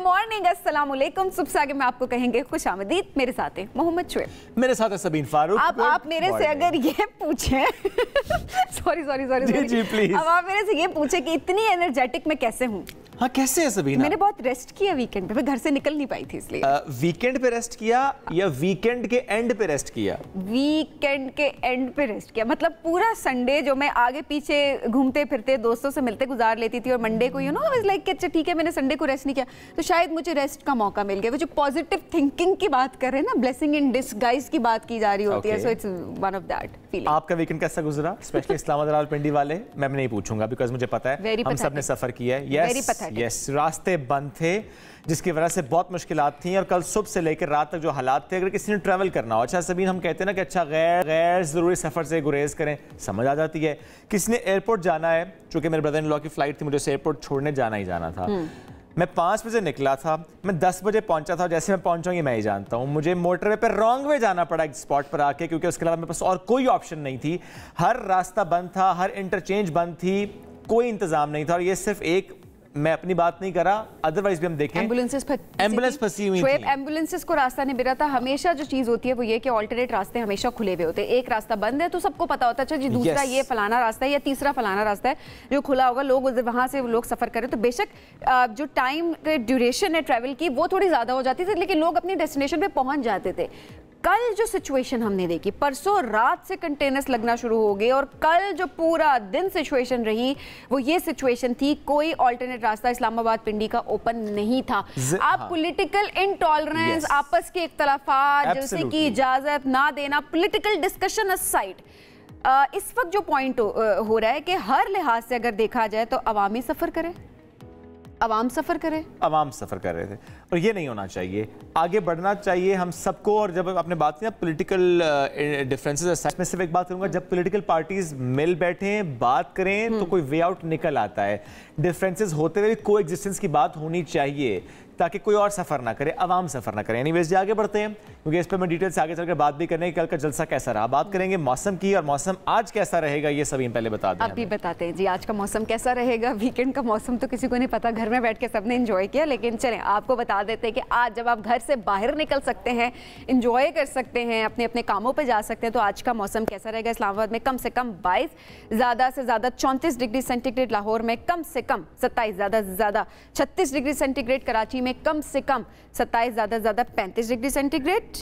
Morning, अस्सलाम वालेकुम। सुबह से आगे मैं आपको कहेंगे खुश आमदीद। मेरे साथ है मोहम्मद शुएब, मेरे साथ है सबीन फारूक। अब आप मेरे से अगर ये पूछें सॉरी जी प्लीज, अब आप मेरे से ये पूछे कि इतनी एनर्जेटिक मैं कैसे हूँ। हाँ कैसे है सबीना? मैंने बहुत रेस्ट किया वीकेंड पे, मैं घर से निकल नहीं पाई थी इसलिए। वीकेंड पे रेस्ट किया या वीकेंड के एंड पे रेस्ट किया? वीकेंड के एंड पे रेस्ट किया, मतलब पूरा संडे जो मैं आगे पीछे घूमते फिरते दोस्तों से मिलते गुजार लेती थी, और मंडे को वाज लाइक अच्छा ठीक है मैंने संडे को रेस्ट नहीं किया, तो शायद मुझे रेस्ट का मौका मिल गया। वो जो पॉजिटिव थिंकिंग की बात कर रहे हैं ना, ब्लेसिंग इन डिसगाइज की बात की जा रही होती है, so it's one of that feeling. आपका वीकेंड कैसा गुजरा, स्पेशली इस्लामाबाद रावलपिंडी वाले? मैं नहीं पूछूंगा बिकॉज मुझे पता है हम सब ने सफर किया है। यस, रास्ते बंद थे जिसकी वजह से बहुत मुश्किलात थी, और कल सुबह से लेकर रात तक जो हालात थे, अगर किसी ने ट्रैवल करना हो, अच्छा सबीन हम कहते हैं ना कि अच्छा गैर ज़रूरी सफ़र से गुरेज करें, समझ आ जाती है। किसी ने एयरपोर्ट जाना है, चूँकि मेरे ब्रदर इन लॉ की फ़्लाइट थी, मुझे उसे एयरपोर्ट छोड़ने जाना ही जाना था। मैं 5 बजे निकला था, मैं 10 बजे पहुंचा था, जैसे मैं पहुंचा ये मैं ही जानता हूँ। मुझे मोटरवे पर रॉन्ग वे जाना पड़ा एक स्पॉट पर आके, क्योंकि उसके अलावा मेरे पास और कोई ऑप्शन नहीं थी। हर रास्ता बंद था, हर इंटरचेंज बंद थी, कोई इंतजाम नहीं था। और ये सिर्फ एक, मैं अपनी बात नहीं करा, अदरवाइज भी हम देखें एम्बुलेंस फंसी हुई थी। एम्बुलेंसेस को रास्ता नहीं मिला था। हमेशा जो चीज होती है वो ये कि ऑल्टरनेट रास्ते हमेशा खुले हुए होते हैं। एक रास्ता बंद है तो सबको पता होता है अच्छा जी दूसरा ये फलाना रास्ता है या तीसरा फलाना रास्ता है जो खुला होगा, लोग वहां से लोग सफर करें। तो बेशक जो टाइम ड्यूरेशन है ट्रैवल की वो थोड़ी ज्यादा हो जाती थी, लेकिन लोग अपनी डेस्टिनेशन पे पहुंच जाते थे। कल जो सिचुएशन हमने देखी, परसों रात से कंटेनर्स लगना शुरू हो गए, और कल जो पूरा दिन सिचुएशन रही वो ये सिचुएशन थी, कोई ऑल्टरनेट रास्ता इस्लामाबाद पिंडी का ओपन नहीं था। आप पॉलिटिकल इंटॉलरेंस, आपस के इख्तलाफात, जैसे कि इजाजत ना देना, पॉलिटिकल डिस्कशन असाइड, इस वक्त जो पॉइंट हो रहा है कि हर लिहाज से अगर देखा जाए तो अवामी सफर करे, अवाम सफर कर रहे थे, और ये नहीं होना चाहिए। आगे बढ़ना चाहिए हम सबको। और जब आपने बात की ना पॉलिटिकल डिफरेंसेस, मैं सिर्फ एक बात करूंगा, जब पॉलिटिकल पार्टीज मिल बैठे बात करें तो कोई वे आउट निकल आता है। डिफरेंसेस होते हुए को एग्जिस्टेंस की बात होनी चाहिए, ताकि कोई और सफर ना करे, अवाम सफर ना करे। एनीवेज जी आगे बढ़ते हैं, क्योंकि इस पर मैं डिटेल से आगे चलकर बात भी करने की, कल का जलसा कैसा रहा बात करेंगे मौसम की, और मौसम आज कैसा रहेगा ये सभी पहले बता दें। अभी बताते हैं जी आज का मौसम कैसा रहेगा। वीकेंड का मौसम तो किसी को नहीं पता, घर में बैठ के सबने एंजॉय किया, लेकिन चलें आपको बता देते हैं कि आज जब आप घर से बाहर निकल सकते हैं, एंजॉय कर सकते हैं, अपने अपने कामों पर जा सकते हैं, तो आज का मौसम कैसा रहेगा। इस्लामाबाद में कम से कम 22, ज़्यादा से ज़्यादा 34 डिग्री सेंटीग्रेड, लाहौर में कम से कम 27, ज़्यादा से ज़्यादा 36 डिग्री सेंटीग्रेड, कराची में कम से कम 27, ज़्यादा से ज़्यादा 35 डिग्री सेंटीग्रेड,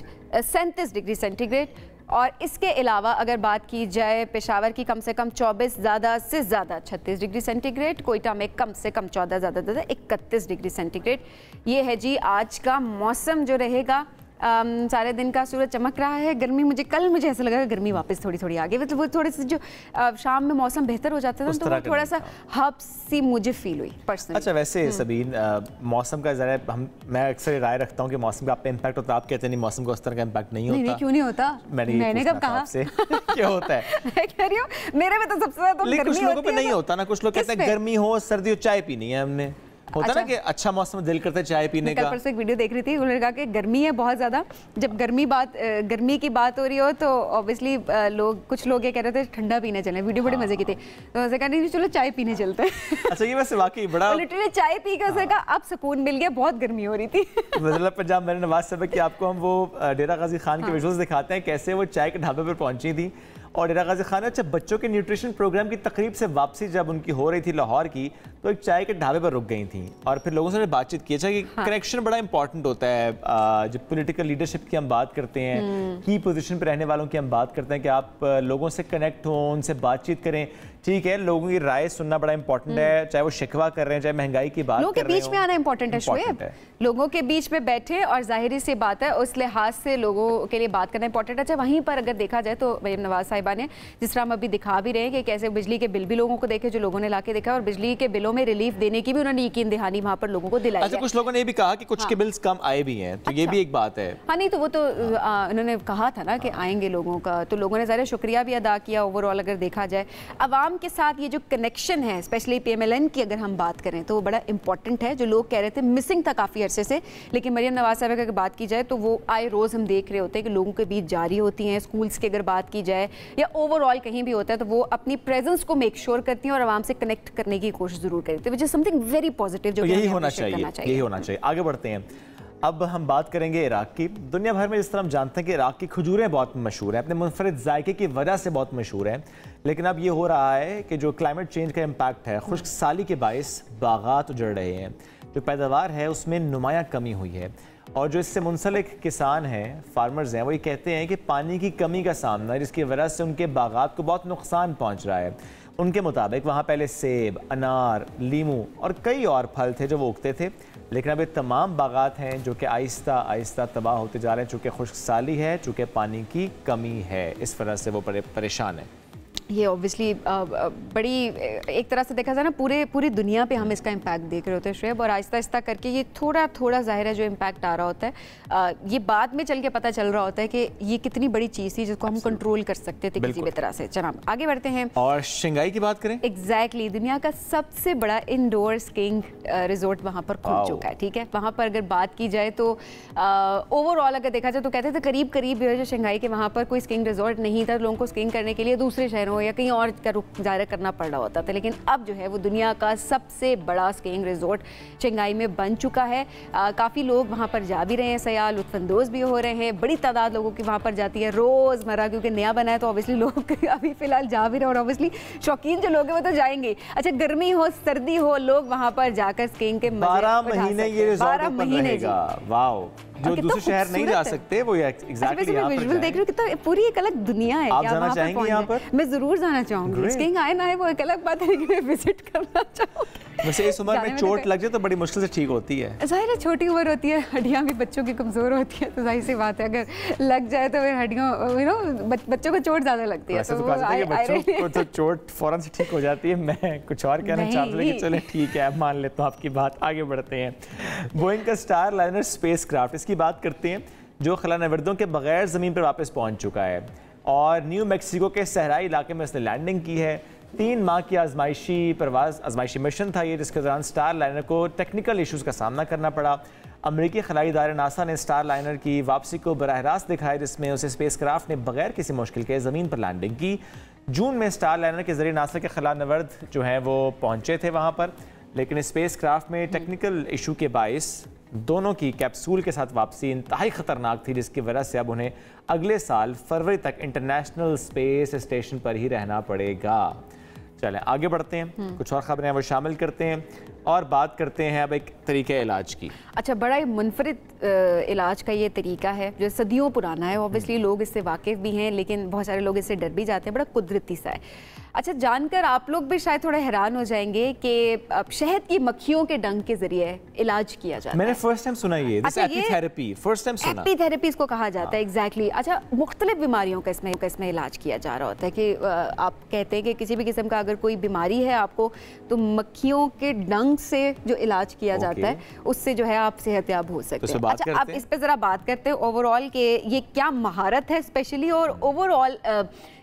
37 डिग्री सेंटीग्रेड। और इसके अलावा अगर बात की जाए पेशावर की, कम से कम 24, ज़्यादा से ज़्यादा 36 डिग्री सेंटीग्रेड, कोयटा में कम से कम 14, ज़्यादा से ज़्यादा 31 डिग्री सेंटीग्रेड। ये है जी आज का मौसम जो रहेगा। सारे दिन का सूरज चमक रहा है। गर्मी मुझे ऐसा लगा गर्मी वापस थोड़ी थोड़ी आ गई, मतलब वो थोड़े से जो शाम में मौसम बेहतर हो जाता था तो वो थोड़ा सा हब सी मुझे फील हुई पर्सनली। अच्छा वैसे सबीन, मौसम का जरा मैं अक्सर राय रखता हूँ कि मौसम का आप पे इम्पैक्ट होता है, आप कहते नहीं मौसम का उस तरह का इम्पैक्ट नहीं होता। क्यों नहीं होता? मैंने कब कहा क्या होता है? मैं कह रही हूँ मेरे में तो सबसे ज्यादा गर्मी कुछ लोगों पे नहीं होता ना, कुछ लोग कहते हैं गर्मी हो सर्दी हो चाय पीनी है। हमने होता ना कि अच्छा मौसम दिल करता है चाय पीने का। परसों एक वीडियो देख रही थी, उन्होंने कहा कि गर्मी है बहुत ज्यादा, जब गर्मी की बात हो रही हो तो ऑब्वियसली कुछ लोग ये कह रहे थे ठंडा पीने चले। वीडियो बड़े मजे की थी, तो उसे कहा नहीं चलो चाय पीने चलते हैं। अच्छा ये वैसे वाकई बड़ा लिटरली चाय पी के उसे कहा अब सुकून मिल गया, बहुत गर्मी हो रही थी। मतलब पंजाब मेरे नवाज साहब कि आपको हम वो डेरा गाजी खान के विजुअल्स दिखाते हैं, कैसे वो चाय के ढाबे पर पहुंची थी। और डेरा गाजी खान अच्छा बच्चों के न्यूट्रिशन प्रोग्राम की तकरीब से वापसी जब उनकी हो रही थी लाहौर की, तो एक चाय के ढाबे पर रुक गई थी और फिर लोगों से बातचीत की। अच्छा कि कनेक्शन बड़ा इंपॉर्टेंट होता है। जब पॉलिटिकल लीडरशिप की हम बात करते हैं, की पोजीशन पर रहने वालों की हम बात करते हैं कि आप लोगों से कनेक्ट हों, उनसे बातचीत करें। ठीक है, लोगों की राय सुनना बड़ा इंपॉर्टेंट है, चाहे वो शिकवा कर रहे हैं, चाहे महंगाई की बात कर रहे हैं, लोगों के बीच में आना इंपॉर्टेंट है शुएब, लोगों के बीच में बैठे और जाहिर सी बात है उस लिहाज से लोगों के लिए बात करना इंपॉर्टेंट है। अच्छा वहीं पर अगर देखा जाए तो मरीम नवाज साहिबा ने, जिस तरह हम अभी दिखा भी रहे हैं कि कैसे बिजली के बिल भी लोगों को देखे, जो लोगों ने लाके देखा, और बिजली के बिलों में रिलीफ देने की भी उन्होंने यकीन दहानी वहां पर लोगों को दिलाई। अच्छा कुछ लोगों ने भी कहा कि कुछ के बिल्स कम आए भी हैं, तो ये भी एक बात है। हाँ नहीं तो वो तो उन्होंने कहा था ना कि आएंगे लोगों का, तो लोगों ने ज़रा शुक्रिया भी अदा किया ओवरऑल अगर देखा जाए। अवाम आवाम के साथ ये जो कनेक्शन है, स्पेशली PMLN की अगर हम बात करें तो वो बड़ा इंपॉर्टेंट है, जो लोग कह रहे थे मिसिंग था काफ़ी अरसे से। लेकिन मरियम नवाज साहब की अगर बात की जाए तो वो आए रोज़ हम देख रहे होते हैं कि लोगों के बीच जारी होती हैं। स्कूल्स की अगर बात की जाए या ओवरऑल कहीं भी होता है तो वो अपनी प्रेजेंस को मेक श्योर करती हैं और आवाम से कनेक्ट करने की कोशिश जरूर करती है, which is something very positive, जो यही होना चाहिए, यही होना चाहिए। आगे बढ़ते हैं, अब हम बात करेंगे इराक की। दुनिया भर में जिस तरह हम जानते हैं कि इराक की खजूरें बहुत मशहूर हैं, अपने मुनफरिद जायके की वजह से बहुत मशहूर हैं, लेकिन अब ये हो रहा है कि जो क्लाइमेट चेंज का इम्पैक्ट है, खुश्क साली के बायस बागात उजड़ रहे हैं, जो पैदावार है उसमें नुमाया कमी हुई है। और जो इससे मुंसलिक किसान हैं, फार्मर्स हैं, वो ये कहते हैं कि पानी की कमी का सामना, जिसकी वजह से उनके बागात को बहुत नुकसान पहुँच रहा है। उनके मुताबिक वहाँ पहले सेब, अनार, लीमू और कई और फल थे जो वो उगते थे, लेकिन अब ये तमाम बागात हैं जो कि आहिस्ता आहिस्ता तबाह होते जा रहे हैं, चूँकि खुश्क साली है, चूँकि पानी की कमी है। इस वजह से वो परेशान है। ये ऑब्वियसली बड़ी एक तरह से देखा जाए ना पूरी दुनिया पे हम इसका इम्पैक्ट देख रहे होते हैं शुएब, और आहिस्ता आहिस्ता करके ये थोड़ा थोड़ा ज़ाहिर है जो इम्पैक्ट आ रहा होता है, ये बाद में चल के पता चल रहा होता है कि ये कितनी बड़ी चीज़ थी जिसको हम कंट्रोल कर सकते थे किसी भी तरह से। चलो आगे बढ़ते हैं और शंघाई की बात करें। एग्जैक्टली, दुनिया का सबसे बड़ा इंडोर स्कीइंग रिजोर्ट वहाँ पर खुल चुका है। ठीक है, वहाँ पर अगर बात की जाए तो ओवरऑल अगर देखा जाए तो कहते थे करीब करीब जो शंघाई के वहाँ पर कोई स्कीइंग रिजोर्ट नहीं था, लोगों को स्कीइंग करने के लिए दूसरे शहरों या कहीं और का रुख जारी करना पड़ रहा होता था। लेकिन अब जो है वो दुनिया का सबसे बड़ा स्कीइंग रिजोर्ट शंघाई में बन चुका है। काफ़ी लोग वहाँ पर जा भी रहे हैं, सयाह लुत्फानंदोज़ भी हो रहे हैं, बड़ी तादाद लोगों की वहाँ पर जाती है रोज़मर्रा, क्योंकि नया बना है तो ऑब्वियसली लोग अभी फिलहाल जा भी रहे हैं और ऑब्वियसली शौकीन जो लोग हैं वो तो जाएंगे। अच्छा, गर्मी हो सर्दी हो, लोग वहाँ पर जाकर स्कीइंग के 12 महीने ये रिजॉर्ट ओपन रहेगा। वाओ, जो दूसरे शहर नहीं जा सकते वो एग्जैक्टली यहाँ पर विजुअल देख रहे हो, कितना पूरी एक अलग दुनिया है। आप जाना चाहेंगे यहाँ पर? मैं जरूर जाना चाहूंगी। स्कीइंग आए ना आए वो एक अलग बात है, लेकिन विजिट करना चाहूंगी। वैसे इस उम्र में चोट लग जाए तो बड़ी मुश्किल से ठीक होती है। जाहिर है छोटी उम्र होती है, हड्डियां भी बच्चों की कमजोर होती है, तो जाहिर सी बात है अगर लग जाए तो फिर हड्डियों बच्चों को चोट ज्यादा लगती है। तो बच्चों को तो चोट फौरन से ठीक हो जाती है। मैं कुछ और कहना चाहता हूं, लेकिन चले ठीक है, मान लेता हूं आपकी बात। आगे बढ़ते हैं, बोइंग का स्टार लाइनर स्पेसक्राफ्ट, इसकी बात करते हैं, जो खलानवर्दों के बगैर ज़मीन पर वापस पहुंच चुका है और न्यू मैक्सिको के सहराई इलाके में इसने लैंडिंग की है। 3 माह की आजमाइशी मिशन था ये, जिसके दौरान स्टार लाइनर को टेक्निकल इश्यूज़ का सामना करना पड़ा। अमेरिकी खलाई इदारे नासा ने स्टार लाइनर की वापसी को बराह रास्त दिखाया, जिसमें उसे स्पेसक्राफ्ट ने बगैर किसी मुश्किल के ज़मीन पर लैंडिंग की। जून में स्टार लाइनर के जरिए नासा के खलानवर्द जो हैं वो पहुँचे थे वहाँ पर, लेकिन स्पेसक्राफ्ट में टेक्निकल इशू के बायस दोनों की कैप्सूल के साथ वापसी इंतहाई ख़तरनाक थी, जिसकी वजह से अब उन्हें अगले साल फरवरी तक इंटरनेशनल स्पेस स्टेशन पर ही रहना पड़ेगा। चलें आगे बढ़ते हैं, कुछ और खबरें वो शामिल करते हैं और बात करते हैं अब एक तरीके इलाज की। अच्छा, बड़ा ही मुनफरिद इलाज का ये तरीका है जो सदियों पुराना है। ऑब्वियसली लोग इससे वाकिफ़ भी हैं, लेकिन बहुत सारे लोग इससे डर भी जाते हैं। बड़ा कुदरती सा है। अच्छा, जानकर आप लोग भी शायद थोड़ा हैरान हो जाएंगे कि शहद की मक्खियों के डंक के जरिए इलाज किया जाता है। मैंने फर्स्ट टाइम सुना ये। अच्छा, एपीथेरेपी फर्स्ट टाइम सुना। एपीथेरेपी इसको कहा जाता है, एग्जैक्टली। अच्छा, मुख्तलिफ बीमारियों का इसमें इलाज किया जा रहा होता है कि आप कहते हैं कि किसी भी किस्म का अगर कोई बीमारी है आपको, तो मक्खियों के डंक से जो इलाज किया जाता है उससे जो है आप सेहतयाब हो सकते हैं। अच्छा, आप इस पे जरा बात करते हैं ओवरऑल के ये क्या महारत है स्पेशली, और ओवरऑल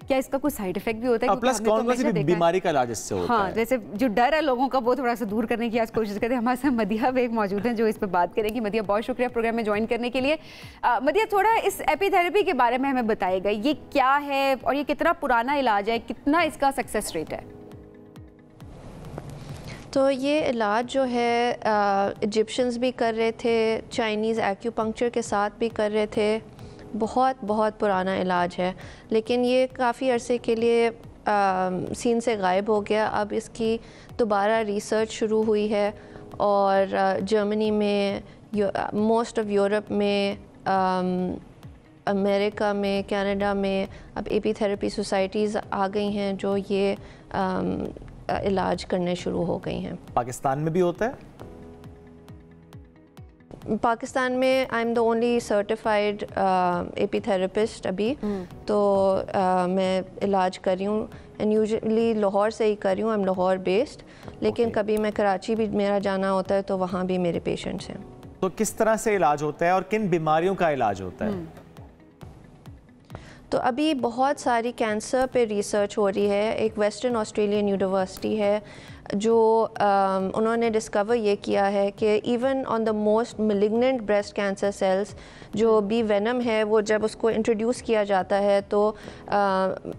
क्या इसका कोई साइड इफेक्ट भी होता है? प्लस कौन सी बीमारी का इलाज इससे होता है? हाँ, जैसे जो डर है लोगों का वो थोड़ा सा दूर करने की आज कोशिश करते हैं। हमारे साथ मदिया बेग मौजूद हैं जो इस पर बात करेंगी। मदिया, बहुत शुक्रिया प्रोग्राम में ज्वाइन करने के लिए। मदिया, थोड़ा इस एपीथेरेपी के बारे में हमें बताइएगा, ये क्या है और ये कितना पुराना इलाज है, कितना इसका सक्सेस रेट है? तो ये इलाज जो है इजिप्शियंस भी कर रहे थे, चाइनीज़ एक्यूपंक्चर के साथ भी कर रहे थे। बहुत पुराना इलाज है, लेकिन ये काफ़ी अरसे के लिए सीन से गायब हो गया। अब इसकी दोबारा रिसर्च शुरू हुई है और जर्मनी में, मोस्ट ऑफ यूरोप में, अमेरिका में, कनाडा में अब एपीथेरेपी सोसाइटीज़ आ गई हैं जो ये इलाज करने शुरू हो गई हैं। पाकिस्तान में भी होता है? पाकिस्तान में I am the only certified apitherapist अभी, तो मैं इलाज कर रही हूँ एंड यूजुअली लाहौर से ही कर रही हूँ। आई एम लाहौर बेस्ड, लेकिन कभी मैं कराची भी मेरा जाना होता है तो वहाँ भी मेरे पेशेंट्स हैं। तो किस तरह से इलाज होता है और किन बीमारियों का इलाज होता है? तो अभी बहुत सारी कैंसर पे रिसर्च हो रही है। एक वेस्टर्न ऑस्ट्रेलियन यूनिवर्सिटी है जो उन्होंने डिस्कवर ये किया है कि even on the most malignant breast cancer cells, जो बी वेनम है, वो जब उसको इंट्रोड्यूस किया जाता है तो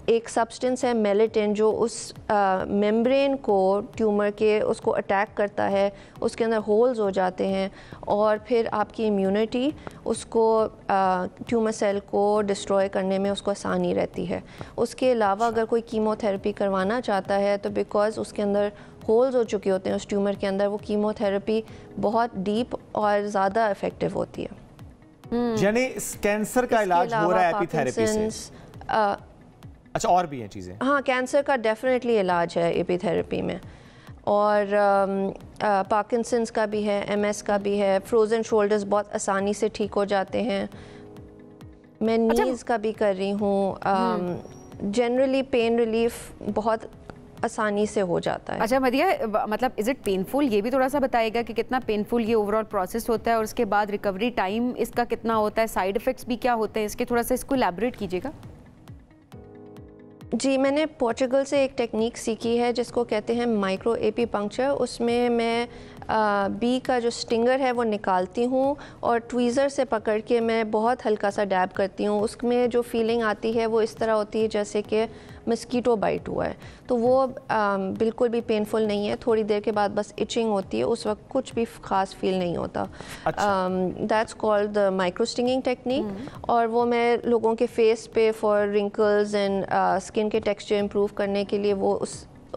एक सब्सटेंस है मेलेटिन जो उस मेम्ब्रेन को ट्यूमर के उसको अटैक करता है, उसके अंदर होल्स हो जाते हैं और फिर आपकी इम्यूनिटी उसको ट्यूमर सेल को डिस्ट्रॉय करने में उसको आसानी रहती है। उसके अलावा अगर कोई कीमोथेरेपी करवाना चाहता है तो बिकॉज उसके अंदर होल्स हो चुके होते हैं उस ट्यूमर के अंदर, वो कीमोथेरेपी बहुत डीप और ज़्यादा इफ़ेक्टिव होती है। यानी कैंसर का इलाज हो रहा है एपीथेरेपी से? अच्छा, और भी हैं चीज़ें? हाँ, कैंसर का डेफिनेटली इलाज है एपीथेरेपी में, और पार्किंसंस का भी है, एमएस का भी है। फ्रोज़न शोल्डर्स बहुत आसानी से ठीक हो जाते हैं। मैं नीज़ का भी कर रही हूँ। जनरली पेन रिलीफ बहुत आसानी से हो जाता है। अच्छा मदिया, मतलब इज इट पेनफुल, ये भी थोड़ा सा बताएगा कि कितना पेनफुल ये ओवरऑल प्रोसेस होता है और उसके बाद रिकवरी टाइम इसका कितना होता है, साइड इफ़ेक्ट्स भी क्या होते हैं इसके, थोड़ा सा इसको एलैबोरेट कीजिएगा। जी, मैंने पोर्चुगल से एक टेक्निक सीखी है जिसको कहते हैं माइक्रो एपी पंक्चर। उसमें मैं बी का जो स्टिंगर है वो निकालती हूँ और ट्वीज़र से पकड़ के मैं बहुत हल्का सा डैब करती हूँ। उसमें जो फीलिंग आती है वो इस तरह होती है जैसे कि मस्कीटो बाइट हुआ है। तो वो बिल्कुल भी पेनफुल नहीं है, थोड़ी देर के बाद बस इचिंग होती है, उस वक्त कुछ भी ख़ास फील नहीं होता। That's called the micro stinging technique, और वो मैं लोगों के फेस पे फॉर रिंकल्स एंड स्किन के टेक्सचर इम्प्रूव करने के लिए वो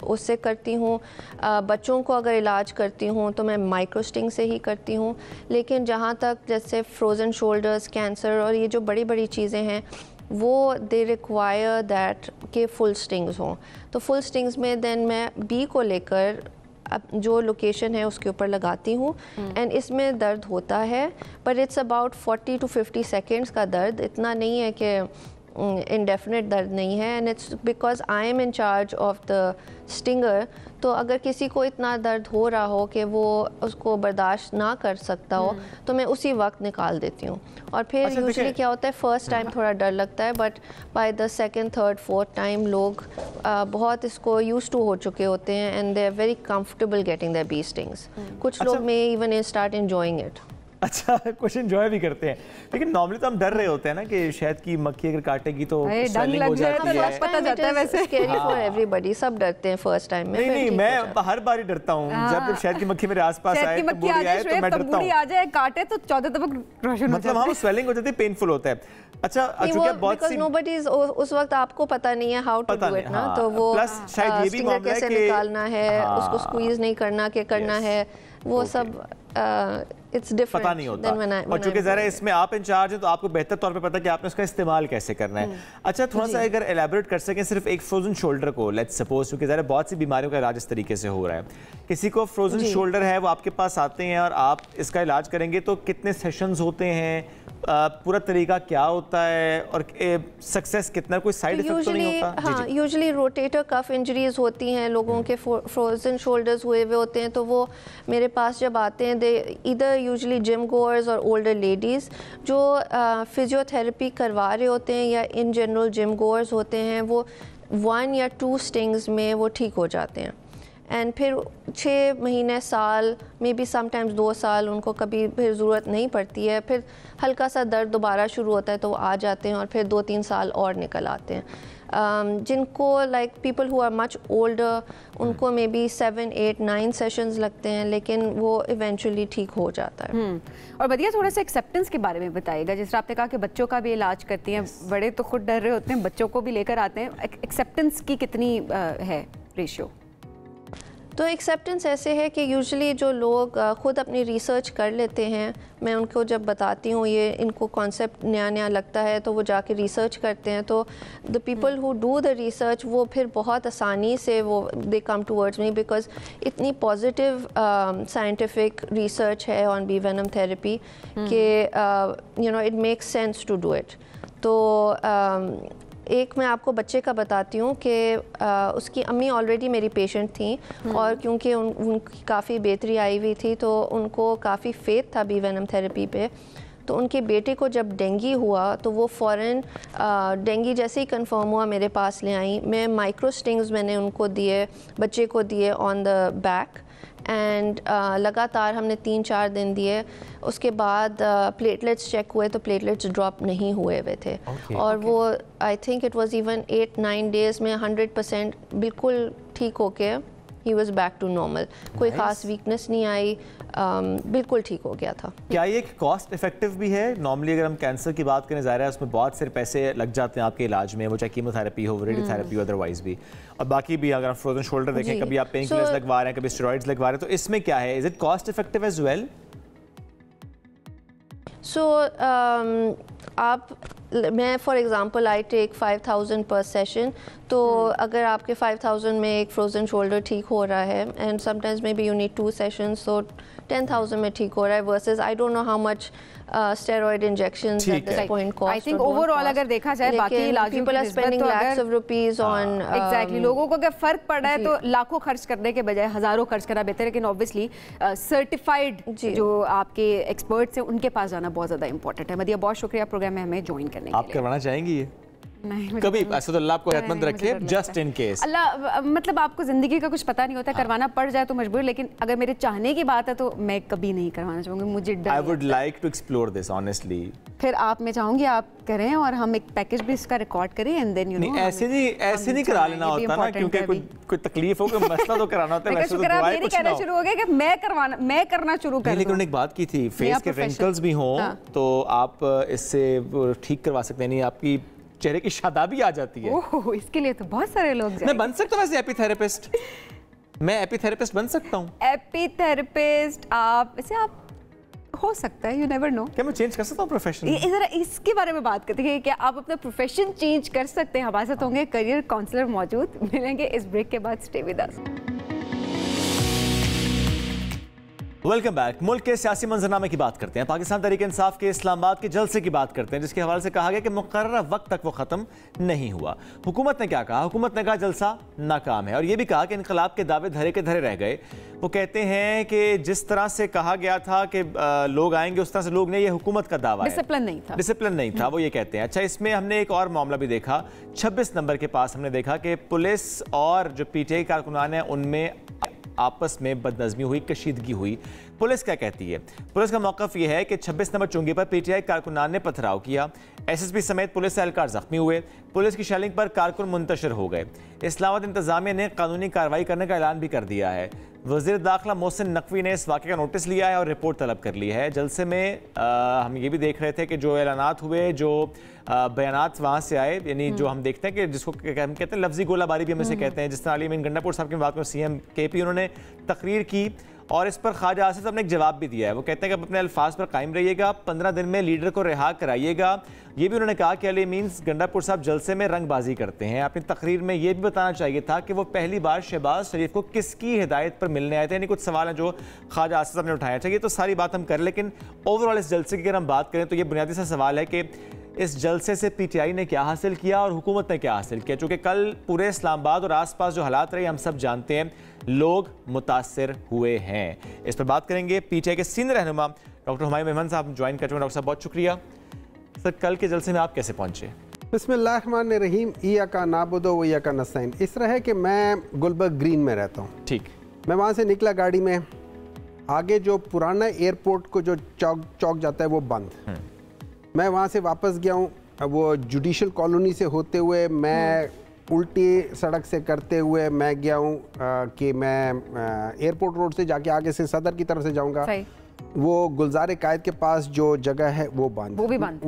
उससे करती हूँ। बच्चों को अगर इलाज करती हूँ तो मैं माइक्रो स्टिंग से ही करती हूँ। लेकिन जहाँ तक जैसे फ्रोज़न शोल्डर्स, कैंसर और ये जो बड़ी बड़ी चीज़ें हैं वो दे रिक्वायर दैट के फुल स्टिंग्स हों। तो फुल स्टिंग्स में देन मैं बी को लेकर जो लोकेशन है उसके ऊपर लगाती हूँ। एंड इसमें दर्द होता है, but it's about 40 to 50 seconds का दर्द, इतना नहीं है कि इंडेफिनिट दर्द नहीं है। And it's because I am in charge of the stinger. तो अगर किसी को इतना दर्द हो रहा हो कि वो उसको बर्दाश्त ना कर सकता हो तो मैं उसी वक्त निकाल देती हूँ। और फिर यूजुअली क्या होता है, फर्स्ट टाइम थोड़ा डर लगता है, but by the second, third, fourth time लोग बहुत इसको यूज टू हो चुके होते हैं and they are very comfortable getting their bee stings. कुछ लोग में इवन स्टार्ट एंजॉयिंग इट। अच्छा, कुछ एंजॉय भी करते हैं, लेकिन नॉर्मली तो हम डर रहे होते हैं ना कि शायद की मक्खी अगर काटेगी तो स्वेलिंग हो जाती है। पता जाता है वैसे स्कैरी फॉर एवरीबॉडी, सब डरते हैं फर्स्ट टाइम में। नहीं, मैं हर बार ही डरता हूँ। जब शहद की मक्खी मेरे आसपास आए तो बुरी आए तो मैं डरता हूँ। आ जाए काटे तो 14 तबक रोशन हो जाता है। मतलब हम स्वेलिंग हो जाती है, पेनफुल होता है। अच्छा, बिकॉज़ नोबडी इज, उस वक्त आपको पता नहीं है हाउ टू डू इट ना, तो वो प्लस शायद ये भी मामला है कि निकालना है, उसको स्क्वीज नहीं करना कि करना है, वो सब इट्स डिफरेंट, पता नहीं होता। और चूंकि ज़रा इसमें आप इंचार्ज हैं तो आपको बेहतर तौर पे पता है कि आपने उसका इस्तेमाल कैसे करना है। अच्छा, थोड़ा सा अगर एलैबोरेट कर सकें सिर्फ एक फ्रोजन शोल्डर को, लेट्स सपोज, क्योंकि ज़रा बहुत सी बीमारियों का इलाज इस तरीके से हो रहा है, किसी को फ्रोजन शोल्डर है, वो आपके पास आते हैं और आप इसका इलाज करेंगे तो कितने सेशंस होते हैं, पूरा तरीका क्या होता है और सक्सेस कितना, कोई साइड इफेक्ट तो नहीं होता? हाँ, यूजुअली रोटेटर कफ इंजरीज होती हैं लोगों के, फ्रोजन शोल्डर्स हुए हुए होते हैं, तो वो मेरे पास जब आते हैं, दे इधर यूजुअली जिम गोअर्स और ओल्डर लेडीज़ जो फिजियोथेरेपी करवा रहे होते हैं या इन जनरल जिम गोअर्स होते हैं, वो 1 या 2 स्टिंग्स में वो ठीक हो जाते हैं। एंड फिर 6 महीने, साल, मे बी समटाइम्स 2 साल उनको कभी फिर ज़रूरत नहीं पड़ती है, फिर हल्का सा दर्द दोबारा शुरू होता है तो वो आ जाते हैं और फिर 2-3 साल और निकल आते हैं। जिनको like people who are much older, उनको मे बी 7, 8, 9 सेशंस लगते हैं, लेकिन वो इवेंचुअली ठीक हो जाता है। और बढ़िया, थोड़ा सा एक्सेप्टेंस के बारे में बताइएगा। जिस तरह आपने कहा कि बच्चों का भी इलाज करती हैं, बड़े तो खुद डर रहे होते हैं, बच्चों को भी लेकर आते हैं, एक्सेप्टेंस की कितनी है रेशियो? तो एक्सेप्टेंस ऐसे है कि यूजुअली जो लोग ख़ुद अपनी रिसर्च कर लेते हैं, मैं उनको जब बताती हूँ ये इनको कॉन्सेप्ट नया नया लगता है तो वो जाके रिसर्च करते हैं, तो the people who do the research वो फिर बहुत आसानी से वो they come towards me, because इतनी पॉजिटिव साइंटिफिक रिसर्च है ऑन बी वेनम थेरेपी कि you know it makes sense to do it. तो एक मैं आपको बच्चे का बताती हूँ कि उसकी अम्मी ऑलरेडी मेरी पेशेंट थी और क्योंकि उनकी काफ़ी बेहतरी आई हुई थी तो उनको काफ़ी फेथ था बी वेनम थेरेपी पे, तो उनके बेटे को जब डेंगू हुआ तो वो फ़ौरन डेंगू जैसे ही कंफर्म हुआ मेरे पास ले आई। मैं माइक्रो स्टिंग्स मैंने उनको दिए, बच्चे को दिए ऑन द बैक एंड लगातार हमने 3-4 दिन दिए। उसके बाद प्लेटलेट्स चेक हुए तो प्लेटलेट्स ड्रॉप नहीं हुए हुए थे और वो I think it was even 8-9 days में 100% बिल्कुल ठीक हो के ही वॉज बैक टू नॉर्मल। कोई ख़ास वीकनेस नहीं आई, बिल्कुल ठीक हो गया था। क्या ये कॉस्ट इफेक्टिव भी है? नॉर्मली अगर हम कैंसर की बात करें, ज़ाहिर है उसमें बहुत सारे पैसे लग जाते हैं आपके इलाज में, वो चाहे कीमोथेरेपी हो, रेडियोथेरेपी हो, अदरवाइज भी, और बाकी भी अगर आप फ्रोजन शोल्डर देखें, कभी आप पेन किलर्स लगवा रहे हैं, कभी स्टेरॉइड्स लगवा रहे हैं, तो इसमें क्या है? Is it cost effective as well? मैं फॉर एग्ज़ाम्पल आई टेक 5000 पर सेशन, तो अगर आपके 5000 में एक फ्रोज़न शोल्डर ठीक हो रहा है and sometimes may be you need 2 sessions, तो 10,000 में ठीक हो रहा है versus I don't know how much steroid injections at this point cost. I think overall अगर देखा जाए बाकी इलाजों people are spending lakhs of rupees on exactly, लोगों को अगर फर्क पड़ रहा है तो लाखों खर्च करने के बजाय हजारों खर्च करना बेहतर है। लेकिन ऑब्वियसली सर्टिफाइड जो आपके एक्सपर्ट्स हैं उनके पास जाना बहुत ज़्यादा इंपॉर्टेंट है। मदिया, बहुत शुक्रिया प्रोग्राम में हमें ज्वाइन करने के लिए। आप करवाना चाहेंगी ये? नहीं, कभी ऐसा तो अल्लाह आपको हिम्मत रखे, जस्ट इन केस। अल्लाह, मतलब आपको जिंदगी का कुछ पता नहीं होता, करवाना पड़ जाए तो मजबूर, लेकिन अगर मेरे चाहने की बात है तो मैं कभी नहीं करवाना चाहूंगी, मुझे डर। I would like to explore this honestly. फिर आप, मैं चाहूंगी आप करें और हम एक पैकेज भी इसका रिकॉर्ड करें एंड देन यू नो। ऐसे नहीं करा लेना होता ना, क्योंकि कोई तकलीफ हो, कोई मसला तो कराना होता है। वैसे तो दुआएं कुछ ना हो। शुरू हो गया कि मैं करना शुरू कर दूं। लेकिन उन्होंने एक बात की थी, फेस के रिंकल्स भी हों तो आप इससे ठीक करवा सकते हैं, नहीं आपकी चेहरे की शादाबी आ जाती है। ओह, इसके लिए तो बहुत सारे लोग जाएंगे। मैं बन सकता हूँ वैसे एपिथेरेपिस्ट? मैं एपिथेरेपिस्ट बन सकता हूँ? एपिथेरेपिस्ट आप वैसे आप हो सकता है, यू नेवर नो। क्या मैं चेंज कर सकता हूँ प्रोफेशन? जरा इसके बारे में बात करते हैं, क्या आप अपना प्रोफेशन चेंज कर सकते हैं? हमारे साथ होंगे करियर काउंसलर मौजूद, मिलेंगे इस ब्रेक के बाद। Stay with us. Welcome back. मुल्क के सियासी मंजरनामे की बात करते हैं। पाकिस्तान तहरीक इंसाफ के इस्लामाबाद के जलसे की बात करते हैं, जिसके हवाले से कहा गया कि मुकर्रर वक्त तक वो ख़त्म नहीं हुआ। हुकूमत ने क्या कहा? हुकूमत ने कहा जलसा नाकाम है, और ये भी कहा कि इनकलाब के दावे धरे के धरे रह गए। वो कहते हैं कि जिस तरह से कहा गया था कि लोग आएंगे, उस तरह से लोग नहीं, ये हुकूमत का दावा है, डिसिप्लिन नहीं था, वो ये कहते हैं। अच्छा, इसमें हमने एक और मामला भी देखा, 26 नंबर के पास हमने देखा कि पुलिस और जो पीटीआई कारकुनान है उनमें आपस में बदनज़मी हुई, कशीदगी हुई। पुलिस क्या कहती है? पुलिस का मौक़िफ़ यह है कि 26 नंबर चुंगी पर पीटीआई कारकुनान ने पथराव किया, एसएसपी समेत पुलिस एहलकार जख्मी हुए, पुलिस की शेलिंग पर कारकुन मुंतशिर हो गए। इस्लामाबाद इंतजामिया ने कानूनी कार्रवाई करने का ऐलान भी कर दिया है। वज़ीर दाखिला मोहसिन नकवी ने इस वाक़े का नोटिस लिया है और रिपोर्ट तलब कर ली है। जलसे में हम ये भी देख रहे थे कि जो ऐलानात हुए, जो बयानात वहाँ से आए, यानी जो हम देखते हैं कि जिसको हम कहते हैं लफ्जी गोलाबारी भी हम इसे कहते हैं, जिस तरह अली अमीन गंडापुर साहब की बात में सीएम केपी उन्होंने तकरीर की और इस पर ख्वाजा आसिफ साहब ने एक जवाब भी दिया है। वो कहते हैं कि अपने अल्फाज पर कायम रहिएगा, 15 दिन में लीडर को रिहा कराइएगा। ये भी उन्होंने कहा कि अली अमीन गंडापुर साहब जलसे में रंगबाजी करते हैं। अपनी तकरीर में ये भी बताना चाहिए था कि वो पहली बार शहबाज शरीफ को किसकी हिदायत पर मिलने आए थे। यानी कुछ सवाल हैं जो ख्वाजा आसिफ साहब ने उठाया। चाहिए तो सारी बात हम करें, लेकिन ओवरऑल इस जलसे की अगर हम बात करें तो ये बुनियादी सा सवाल है कि इस जलसे से पीटीआई ने क्या हासिल किया और हुकूमत ने क्या हासिल किया। चूँकि कल पूरे इस्लामाबाद और आसपास जो हालात रहे हम सब जानते हैं, लोग मुतासर हुए हैं। इस पर बात करेंगे। पीटीआई के सीनियर रहनुमा डॉक्टर हुमायूं मेमन साहब ज्वाइन कर चुके हैं। डॉक्टर साहब, बहुत शुक्रिया। सर, कल के जलसे में आप कैसे पहुँचे? बिस्मिल्लाहिर्रहमानिर्रहीम। इय्याका नअबुदु व इय्याका नस्तईन। इस तरह है कि मैं गुलबर्ग ग्रीन में रहता हूँ। ठीक। मैं वहाँ से निकला गाड़ी में, आगे जो पुराना एयरपोर्ट को जो चौक जाता है वो बंद। मैं वहाँ से वापस गया हूँ, वो जुडिशल कॉलोनी से होते हुए मैं उल्टी सड़क से करते हुए मैं गया हूँ कि मैं एयरपोर्ट रोड से जाके आगे से सदर की तरफ से जाऊँगा। वो गुलजार कायद के पास जो जगह है वो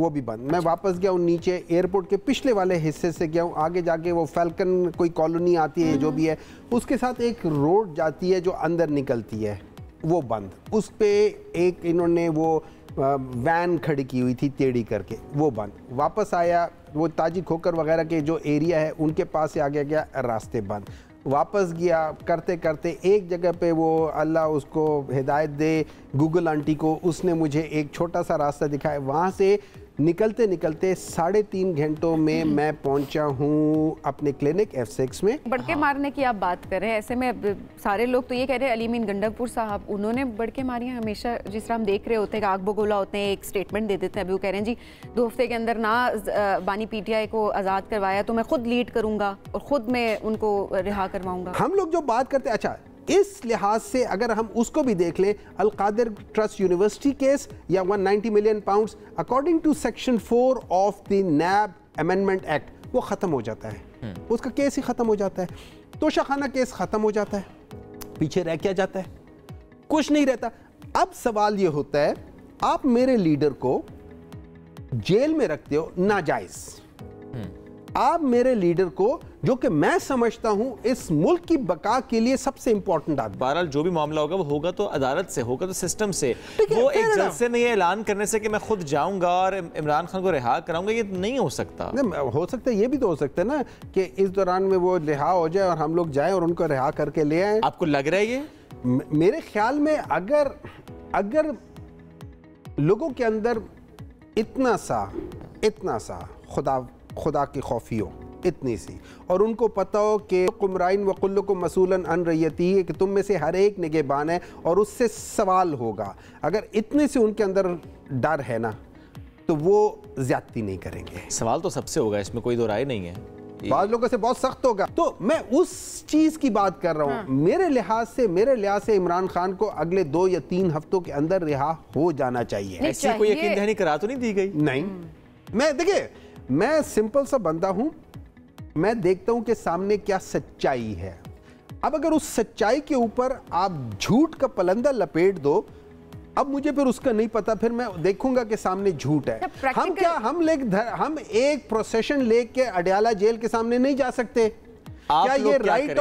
भी बंद। मैं वापस गया हूँ नीचे, एयरपोर्ट के पिछले वाले हिस्से से गया हूँ, आगे जाके वो फैल्कन कोई कॉलोनी आती है जो भी है, उसके साथ एक रोड जाती है जो अंदर निकलती है, वो बंद। उस पे एक इन्होंने वो वैन खड़ी की हुई थी टेढ़ी करके, वो बंद। वापस आया, वो ताजी खोकर वगैरह के जो एरिया है उनके पास से आगे गया, रास्ते बंद। वापस गया करते करते एक जगह पे वो अल्लाह उसको हिदायत दे, गूगल आंटी को, उसने मुझे एक छोटा सा रास्ता दिखाया, वहाँ से निकलते निकलते 3.5 घंटों में मैं पहुंचा हूं अपने क्लिनिक F6 में। बड़के मारने की आप बात कर रहे हैं, ऐसे में सारे लोग तो ये कह रहे हैं अली गंडकपुर साहब उन्होंने बड़के मारी हैं हमेशा, जिस तरह हम देख रहे होते हैं आग बगोला होते हैं, एक स्टेटमेंट दे देते हैं। अभी वो कह रहे हैं जी 2 हफ्ते के अंदर ना बानी PTI को आज़ाद करवाया तो मैं खुद लीड करूंगा और खुद मैं उनको रिहा करवाऊंगा। हम लोग जो बात करते हैं, अच्छा इस लिहाज से अगर हम उसको भी देख लें, Al Qadir trust university case या 190 million pounds according to section 4 of the NAB amendment act, वो ख़त्म हो जाता है, उसका केस ही ख़त्म हो जाता है। तोशाखाना केस ख़त्म हो जाता है, पीछे रह क्या जाता है? कुछ नहीं रहता। अब सवाल ये होता है, आप मेरे लीडर को जेल में रखते हो नाजायज, आप मेरे लीडर को, जो कि मैं समझता हूं इस मुल्क की बका के लिए सबसे इंपॉर्टेंट आदमी। बहरहाल जो भी मामला होगा वो होगा तो अदालत से, होगा तो सिस्टम से। वो एक जलसे में ये ऐलान करने से कि मैं खुद जाऊंगा और इमरान खान को रिहा कराऊंगा, ये नहीं हो सकता। हो सकता है, ये भी तो हो सकता है ना कि इस दौरान में वो रिहा हो जाए और हम लोग जाएं और उनको रिहा करके ले आए। आपको लग रहा है ये? मेरे ख्याल में अगर लोगों के अंदर इतना सा खुदा की खौफी हो, इतनी सी, और उनको पता हो कि कुमराइन व कुल्लुकुम मसूलन अन रय्यती है, कि तुम में से हर एक निगहबान है और उससे सवाल होगा, अगर इतने से उनके अंदर डर है ना तो वो ज्यादती नहीं करेंगे। सवाल तो सबसे होगा, इसमें कोई दो राय नहीं है, बाद लोगों से बहुत सख्त होगा। तो मैं उस चीज की बात कर रहा हूं। मेरे लिहाज से इमरान खान को अगले 2 या 3 हफ्तों के अंदर रिहा हो जाना चाहिए। ऐसी कोई यकीन दहानी करा तो नहीं दी गई? नहीं, मैं देखिए, मैं सिंपल सा बंदा हूं, मैं देखता हूं कि सामने क्या सच्चाई है। अब अगर उस सच्चाई के ऊपर आप झूठ का पलंदा लपेट दो, अब मुझे फिर उसका नहीं पता, फिर मैं देखूंगा कि सामने झूठ है। हम एक प्रोसेशन लेके अडयाला जेल के सामने नहीं जा सकते? क्या ये राइट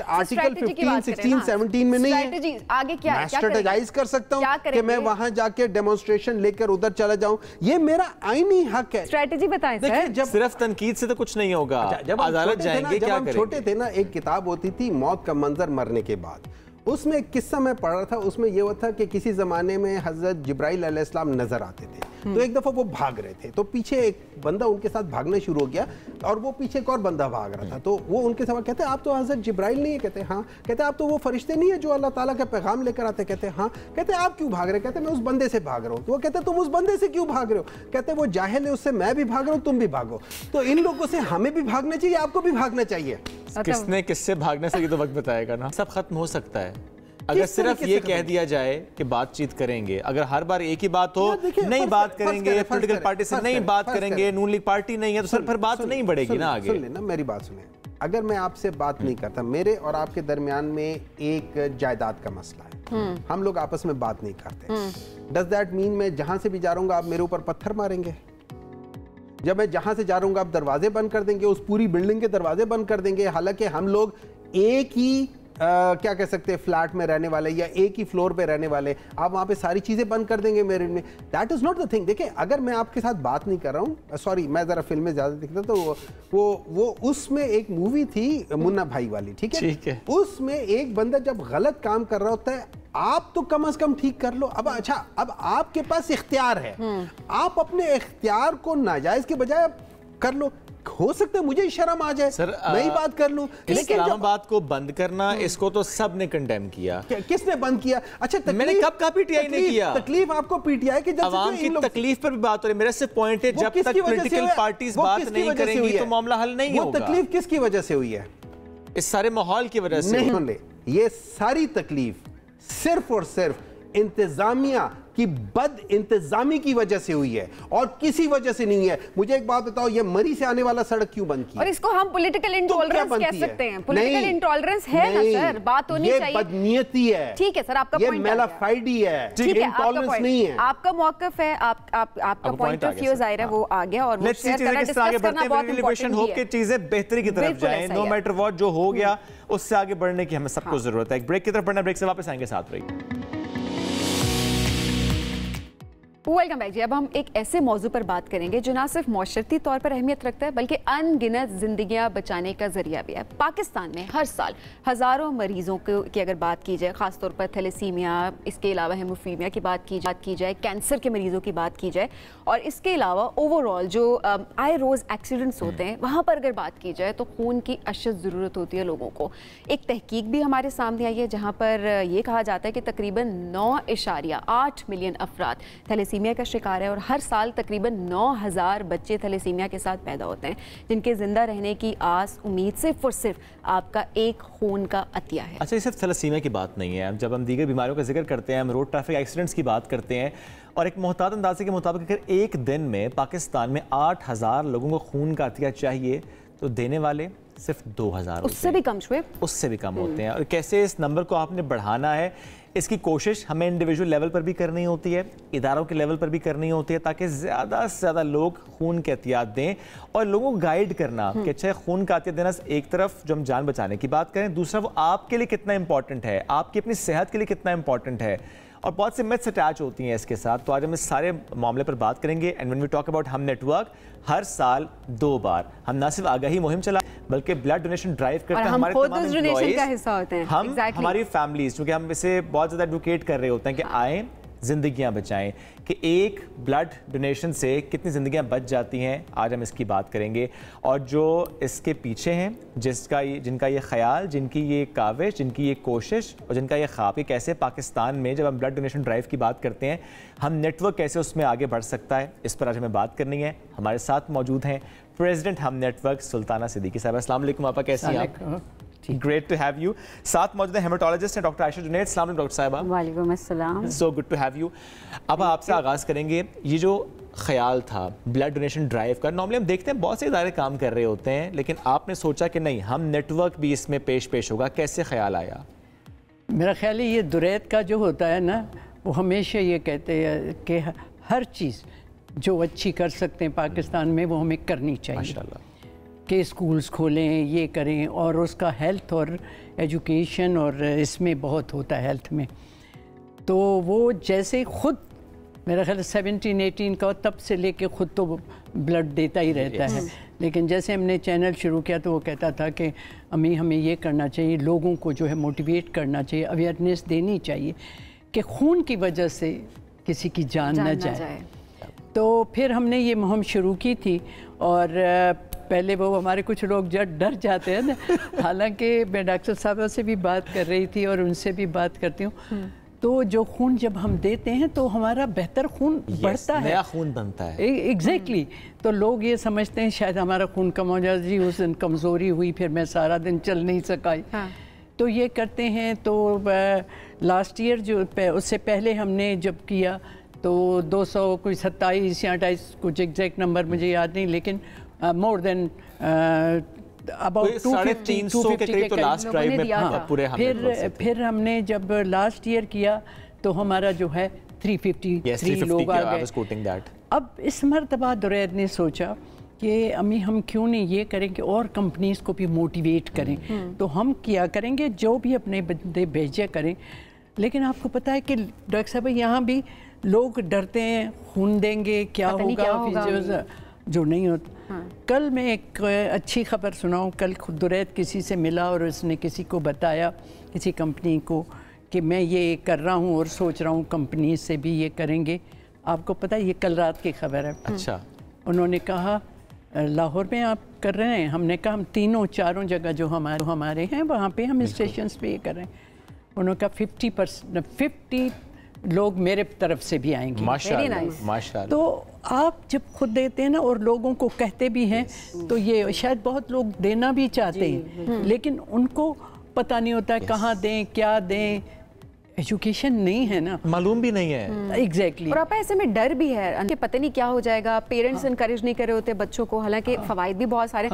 आर्टिकल 15, 16, 17 में नहीं है? आगे क्या स्ट्रेटेजाइज कर सकता हूं कि मैं वहां जाके डेमोन्स्ट्रेशन लेकर उधर चला जाऊं, ये मेरा आईनी हक है। स्ट्रेटेजी बताएं सर। जब सिर्फ तनकीद से तो कुछ नहीं होगा। जब अदालत जाएंगे, क्या करेंगे? छोटे थे ना, एक किताब होती थी मौत का मंजर मरने के बाद, उसमें एक किस्सा मैं पढ़ रहा था। उसमें यह हुआ था कि किसी ज़माने में हज़रत जिब्राइल अलैहिस्सलाम नज़र आते थे, तो एक दफ़ा वो भाग रहे थे, तो पीछे एक बंदा उनके साथ भागना शुरू हो गया और वो पीछे एक और बंदा भाग रहा था। तो वो उनके साथ कहते हैं आप तो हज़रत जिब्राइल नहीं है? कहते हैं हाँ। कहते हैं आप तो वो फरिश्ते नहीं है जो अल्लाह ताला का पैगाम लेकर आते? कहते हैं हाँ। कहते हैं आप क्यों भाग रहे हैं? कहते हैं मैं उस बंदे से भाग रहा हूँ। तो वो कहते हैं तुम उस बंदे से क्यों भाग रहे हो? कहते हैं वो जाहिल है, उससे मैं भी भाग रहा हूँ, तुम भी भागो। तो इन लोगों से हमें भी भागना चाहिए, आपको भी भागना चाहिए। किसने किससे भागने से ये तो वक्त बताएगा ना। सब खत्म हो सकता है अगर सिर्फ ये कह दिया जाए कि बातचीत करेंगे। अगर हर बार एक ही बात हो, नहीं बात करेंगे, पॉलिटिकल पार्टी से नहीं बात करेंगे, नून लीग पार्टी नहीं है, तो सर फिर बात नहीं बढ़ेगी ना आगे। सुन लेना, मेरी बात सुने। अगर मैं आपसे बात नहीं करता, मेरे और आपके दरमियान में एक जायदाद का मसला है, हम लोग आपस में बात नहीं करते, डज दैट मीन मैं जहां से भी जा रहा हूँ आप मेरे ऊपर पत्थर मारेंगे? जब मैं जहां से जा रहा हूँ आप दरवाजे बंद कर देंगे, उस पूरी बिल्डिंग के दरवाजे बंद कर देंगे, हालांकि हम लोग एक ही क्या कह सकते हैं फ्लैट में रहने वाले या एक ही फ्लोर पे रहने वाले, आप वहाँ पे सारी चीज़ें बंद कर देंगे मेरे में? That is not the thing. देखिए, अगर मैं आपके साथ बात नहीं कर रहा हूँ, सॉरी मैं ज़रा फिल्में ज़्यादा देखता, तो वो उसमें एक मूवी थी मुन्ना भाई वाली, ठीक है, उसमें एक बंदा जब गलत काम कर रहा होता है, आप तो कम से कम ठीक कर लो। अब अच्छा, अब आपके पास इख्तियार है, आप अपने इख्तियार को नाजायज के बजाय कर लो। हो सकता है मुझे शर्म आ जाए, सर मैं ही बात कर लूं, लेकिन इस्लामाबाद को बंद करना, इसको तो सब ने कंडेम किया। किसने बंद किया? अच्छा, मैंने कब पीटीआई ने किया? तकलीफ आपको पीटीआई के अवाम की तकलीफ पर भी बात हो रही है। मेरा सिर्फ पॉइंट है, जब तक पॉलिटिकल पार्टीज बात नहीं करेंगी तो मामला हल नहीं होगा। वो तकलीफ किसकी वजह से हुई है? इस सारे माहौल की वजह से नहीं, ये सारी तकलीफ सिर्फ और सिर्फ इंतजामिया की बद इंतजामी की वजह से हुई है और किसी वजह से नहीं है। मुझे एक बात बताओ, ये मरी से आने वाला सड़क क्यों बंद किया? और इसको हम पॉलिटिकल इंटॉलरेंस कह सकते हैं। पॉलिटिकल इंटॉलरेंस है ना सर, बात होनी चाहिए। ये बदनीयती है। ठीक है सर, आपका पॉइंट है, ये मेलाफाइडी है, इंटॉलरेंस नहीं है। आपका मौक़िफ़ है, आपका पॉइंट ऑफ व्यू जाहिर है वो आ गया और वो शेयर करना, डिस्कस करना बहुत इंपॉर्टेंट है। होप के चीजें बेहतरी की तरफ जाएं, नो मैटर व्हाट, जो हो गया उससे आगे बढ़ने की हमें सबको जरूरत है। एक ब्रेक की तरफ बढ़ना, ब्रेक से वापस आएंगे, साथ रहिए। वेलकम बैक जी। अब हम एक ऐसे मौजू पर बात करेंगे जो ना सिर्फ मौशरती तौर पर अहमियत रखता है बल्कि अनगिनत जिंदगियां बचाने का जरिया भी है। पाकिस्तान में हर साल हज़ारों मरीजों की अगर बात की जाए, ख़ासतौर पर थैलेसीमिया, इसके अलावा हेमोफीलिया की बात की जाए, कैंसर के मरीजों की बात की जाए, और इसके अलावा ओवरऑल जो आए रोज़ एक्सीडेंट्स होते हैं वहाँ पर अगर बात की जाए तो खून की अशद ज़रूरत होती है लोगों को। एक तहकीक भी हमारे सामने आई है जहाँ पर ये कहा जाता है कि तकरीबन 9.8 मिलियन अफराद थैलेसीमिया का शिकार है और हर साल तकरीबन 9,000 बच्चे थैलेसीमिया के साथ पैदा होते हैं जिनके जिंदा रहने की आस उम्मीद सिर्फ और सिर्फ आपका एक खून का अतिया है। अच्छा, ये सिर्फ थैलेसीमिया की बात नहीं है। जब हम दीगर बीमारियों का जिक्र करते हैं, हम रोड ट्रैफिक एक्सीडेंट्स की बात करते हैं, और एक मुहतात अंदाजे के मुताबिक अगर एक दिन में पाकिस्तान में 8,000 लोगों को खून का अतिया चाहिए तो देने वाले सिर्फ 2,000, उससे भी कम शुएब, उससे भी कम होते हैं। और कैसे इस नंबर को आपने बढ़ाना है, इसकी कोशिश हमें इंडिविजुअल लेवल पर भी करनी होती है, इदारों के लेवल पर भी करनी होती है, ताकि ज़्यादा से ज़्यादा लोग खून के एहतियात दें और लोगों को गाइड करना कि अच्छा खून का एहतियात देना एक तरफ जो हम जान बचाने की बात करें, दूसरा वो आपके लिए कितना इंपॉर्टेंट है, आपकी अपनी सेहत के लिए कितना इंपॉर्टेंट है, और बहुत से मिथ्स अटैच होती हैं इसके साथ। तो आज हम इस सारे मामले पर बात करेंगे। And when we talk about Hum network, हर साल 2 बार हम ना सिर्फ आगाही मुहिम चला बल्कि ब्लड डोनेशन ड्राइव करते हैं। हमारे तमाम डोनेशन का हिस्सा होते हैं हम हमारी फैमिलीज, क्योंकि हम इसे बहुत ज़्यादा एडवोकेट कर रहे होते हैं कि आए जिंदगियां बचाएं, कि एक ब्लड डोनेशन से कितनी ज़िंदगियां बच जाती हैं। आज हम इसकी बात करेंगे, और जो इसके पीछे हैं, जिनका ये ख्याल, जिनकी ये काविश, जिनकी ये कोशिश और जिनका ये ख्वाब कि कैसे पाकिस्तान में जब हम ब्लड डोनेशन ड्राइव की बात करते हैं हम नेटवर्क कैसे उसमें आगे बढ़ सकता है, इस पर आज हमें बात करनी है। हमारे साथ मौजूद हैं प्रेसिडेंट हम नेटवर्क सुल्ताना सिद्दीकी साहब। अस्सलाम वालेकुम आपा, कैसी हैं आप? Great to have you. साथ मौजूद है हेमाटोलॉजिस्ट हैं डॉक्टर आयशा जुनैद। अस्सलाम वालेकुम डॉक्टर साहिबा। वालेकुम अस्सलाम। So good to have you. अब आपसे आगाज़ करेंगे, ये जो ख्याल था ब्लड डोनेशन ड्राइव का, नॉर्मली हम देखते हैं बहुत से इदारे काम कर रहे होते हैं, लेकिन आपने सोचा कि नहीं हम नेटवर्क भी इसमें पेश होगा, कैसे ख्याल आया? मेरा ख्याल है ये दुरैत का जो होता है ना, वो हमेशा ये कहते हैं कि हर चीज़ जो अच्छी कर सकते हैं पाकिस्तान में वो हमें करनी चाहिए। माशाल्लाह कि स्कूल्स खोलें, ये करें, और उसका हेल्थ और एजुकेशन और इसमें बहुत होता है हेल्थ में। तो वो जैसे खुद मेरा ख्याल 17-18 का तब से लेके खुद तो ब्लड देता ही रहता है, लेकिन जैसे हमने चैनल शुरू किया तो वो कहता था कि हमें ये करना चाहिए, लोगों को जो है मोटिवेट करना चाहिए, अवेयरनेस देनी चाहिए कि खून की वजह से किसी की जान न जाए। तो फिर हमने ये मुहिम शुरू की थी, और पहले वो हमारे कुछ लोग जब डर जाते हैं ना, हालांकि मैं डॉक्टर साहब से भी बात कर रही थी और उनसे भी बात करती हूँ, तो जो खून जब हम देते हैं तो हमारा बेहतर खून बढ़ता है, नया खून बनता है। एग्जैक्टली। तो लोग ये समझते हैं शायद हमारा खून कम हो जाए, जी उस दिन कमज़ोरी हुई फिर मैं सारा दिन चल नहीं सका। तो ये करते हैं। तो लास्ट ईयर जो उससे पहले हमने जब किया तो 200 कोई 27 या 28 कुछ एग्जैक्ट नंबर मुझे याद नहीं, लेकिन मोर देन अबाउट 250 के करीब तो लास्ट ड्राइव में पूरे फिर हमने जब लास्ट ईयर किया तो हमारा जो है 353 लोग आ गए। अब इस मरतबा दुरैद ने सोचा कि अम्मी हम क्यों नहीं ये करें कि और कंपनीज को भी मोटिवेट करें, तो हम किया करेंगे जो भी अपने बंदे भेजे करें। लेकिन आपको पता है कि डॉक्टर साहब यहाँ भी लोग डरते हैं, खून देंगे क्या होगा जो नहीं होता। कल मैं एक अच्छी खबर सुनाऊं, कल खुद दुरैद किसी से मिला और उसने किसी को बताया, किसी कंपनी को, कि मैं ये कर रहा हूँ और सोच रहा हूँ कंपनी से भी ये करेंगे। आपको पता है ये कल रात की खबर है। अच्छा। उन्होंने कहा लाहौर में आप कर रहे हैं? हमने कहा हम 3-4 जगह जो हमारे हैं वहाँ पे हम स्टेशंस पे ये कर रहे हैं। उन्होंने कहा 50 लोग मेरे तरफ से भी आएंगे। माशाल्लाह, माशाल्लाह। तो आप जब खुद देते हैं ना और लोगों को कहते भी हैं, तो ये शायद बहुत लोग देना भी चाहते हैं लेकिन उनको पता नहीं होता है कहाँ दें, क्या दें, एजुकेशन नहीं है ना, मालूम भी नहीं है। एग्जैक्टली। और आप ऐसे में डर भी है कि पता नहीं क्या हो जाएगा, पेरेंट्स इनकरेज नहीं कर रहे होते बच्चों को, हालांकि फवाइद भी बहुत सारे।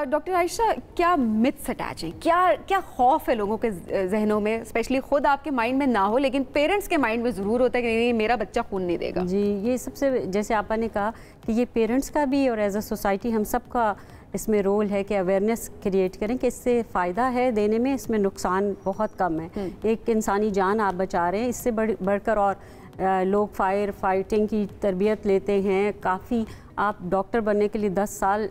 डॉक्टर आयशा, क्या मिथ्स अटैच हैं, क्या खौफ है लोगों के जहनों में, स्पेशली खुद आपके माइंड में ना हो लेकिन पेरेंट्स के माइंड में ज़रूर होता है कि नहीं मेरा बच्चा खून नहीं देगा? जी, ये सबसे, जैसे आपा ने कहा कि ये पेरेंट्स का भी और एज अ सोसाइटी हम सब का इसमें रोल है कि अवेयरनेस क्रिएट करें कि इससे फ़ायदा है देने में, इसमें नुकसान बहुत कम है। एक इंसानी जान आप बचा रहे हैं, इससे बढ़कर और लोग फायर फाइटिंग की तरबियत लेते हैं, काफ़ी आप डॉक्टर बनने के लिए 10 साल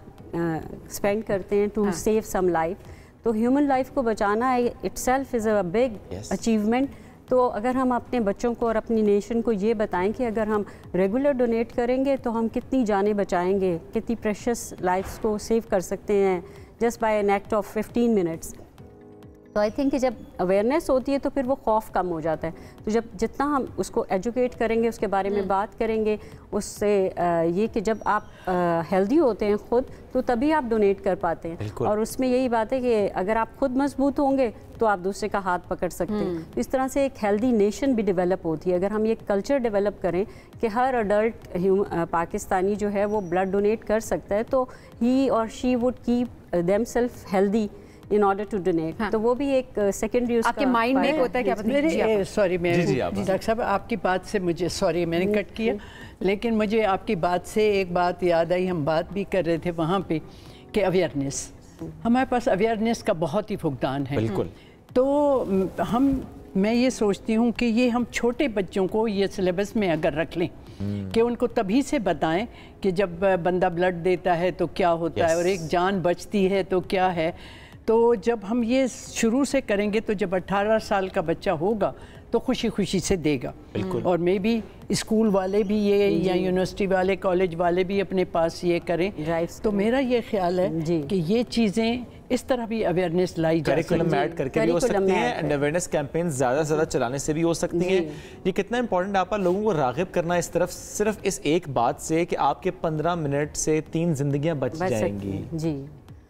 स्पेंड करते हैं टू सेव सम लाइफ। तो ह्यूमन लाइफ को बचाना itself is a big achievement. तो अगर हम अपने बच्चों को और अपनी नेशन को ये बताएं कि अगर हम रेगुलर डोनेट करेंगे तो हम कितनी जानें बचाएंगे, कितनी प्रेशियस लाइफ्स को सेव कर सकते हैं just by an act of 15 minutes. तो आई थिंक कि जब अवेयरनेस होती है तो फिर वो खौफ कम हो जाता है। तो जब जितना हम उसको एजुकेट करेंगे, उसके बारे में बात करेंगे, उससे ये कि जब आप हेल्दी होते हैं खुद तो तभी आप डोनेट कर पाते हैं। और उसमें यही बात है कि अगर आप खुद मजबूत होंगे तो आप दूसरे का हाथ पकड़ सकते हैं। तो इस तरह से एक हेल्दी नेशन भी डेवलप होती है। अगर हम ये कल्चर डेवलप करें कि हर अडल्ट पाकिस्तानी जो है वो ब्लड डोनेट कर सकता है, तो ही और she would keep them self healthy in order to donate. तो वो भी एक सेकेंडरी आपके माइंड में होता है क्या? सॉरी डॉक्टर साहब, आपकी बात से मुझे, सॉरी मैंने कट किया, लेकिन मुझे आपकी बात से एक बात याद आई। हम बात भी कर रहे थे वहाँ पे कि अवेयरनेस, हमारे पास अवेयरनेस का बहुत ही फुकदान है। बिल्कुल। तो मैं ये सोचती हूँ कि ये हम छोटे बच्चों को ये सिलेबस में अगर रख लें कि उनको तभी से बताएं कि जब बंदा ब्लड देता है तो क्या होता है और एक जान बचती है तो क्या है। तो जब हम ये शुरू से करेंगे तो जब 18 साल का बच्चा होगा तो खुशी खुशी से देगा। और मे बी स्कूल वाले भी ये या यूनिवर्सिटी वाले, कॉलेज वाले भी अपने पास ये करें। तो मेरा ये ख्याल है कि ये चीज़ें इस तरह भी अवेयरनेस लाई जा सकती है, करिकुलम ऐड करके भी हो सकती हैं एंड अवेयरनेस कैंपेन ज़्यादा से ज़्यादा चलाने से भी हो सकती हैं। ये कितना इंपॉर्टेंट आपका लोगों को राग़िब करना इस तरफ, सिर्फ इस एक बात से कि आपके 15 मिनट से 3 जिंदगियां बच जाएंगी। जी।